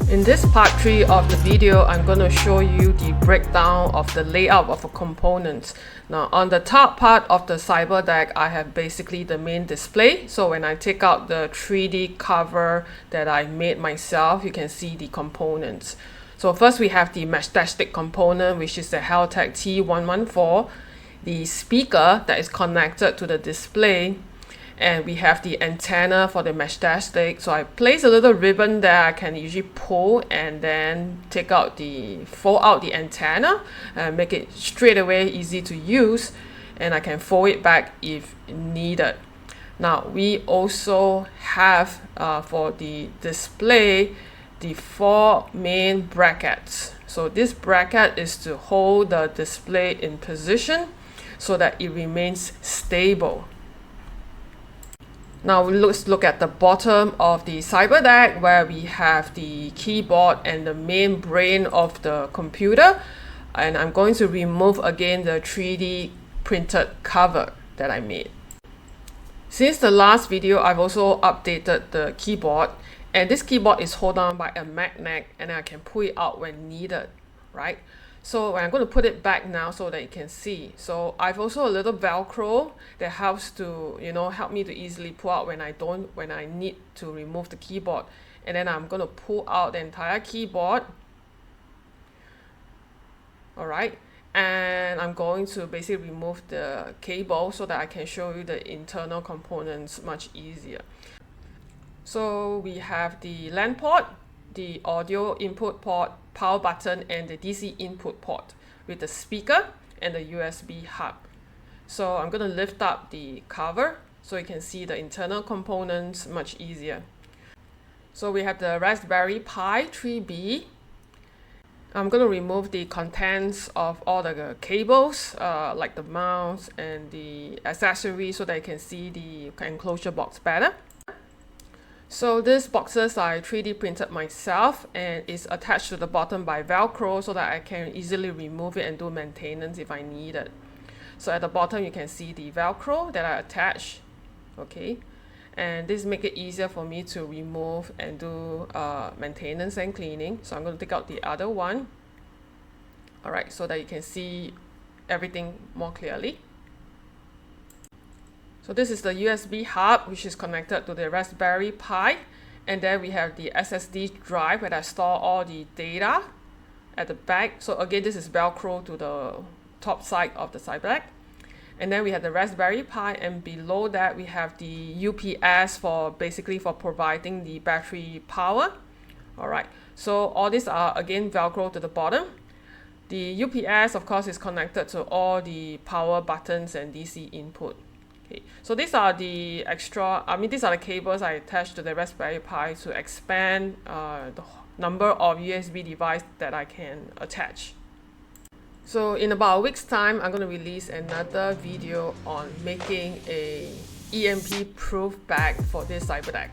In this part 3 of the video, I'm going to show you the breakdown of the layout of a component. Now on the top part of the Cyberdeck, I have basically the main display. So when I take out the 3D cover that I made myself, you can see the components. So first we have the mesh stick component, which is the Haltech T114, the speaker that is connected to the display, and we have the antenna for the mesh stick. So I place a little ribbon there I can usually pull and then fold out the antenna and make it straight away easy to use, and I can fold it back if needed. Now we also have for the display the 4 main brackets. So this bracket is to hold the display in position so that it remains stable. Now let's look at the bottom of the Cyberdeck, where we have the keyboard and the main brain of the computer. And I'm going to remove again the 3D printed cover that I made. Since the last video, I've also updated the keyboard, and this keyboard is held on by a magnet and I can pull it out when needed, right? So I'm going to put it back now so that you can see. So I've also a little Velcro that helps to, help me to easily pull out when I need to remove the keyboard. And then I'm going to pull out the entire keyboard. All right. And I'm going to basically remove the cable so that I can show you the internal components much easier. So we have the LAN port, the audio input port, power button, and the DC input port with the speaker and the USB hub. So I'm going to lift up the cover so you can see the internal components much easier. So we have the Raspberry Pi 3B. I'm going to remove the contents of all the cables, like the mouse and the accessories, so that you can see the enclosure box better. So these boxes I 3D printed myself, and is attached to the bottom by Velcro so that I can easily remove it and do maintenance if I need it. So at the bottom you can see the Velcro that I attached, okay, and this make it easier for me to remove and do maintenance and cleaning. So I'm going to take out the other one, alright, so that you can see everything more clearly. So this is the USB hub, which is connected to the Raspberry Pi, and then we have the SSD drive where I store all the data at the back. So again, this is Velcro to the top side of the Cyberdeck. And then we have the Raspberry Pi, and below that we have the UPS for providing the battery power. All right, so all these are again Velcro to the bottom. The UPS, of course, is connected to all the power buttons and DC input. Okay, so these are the cables I attached to the Raspberry Pi to expand the number of USB devices that I can attach. So in about a week's time, I'm going to release another video on making a EMP proof bag for this Cyberdeck.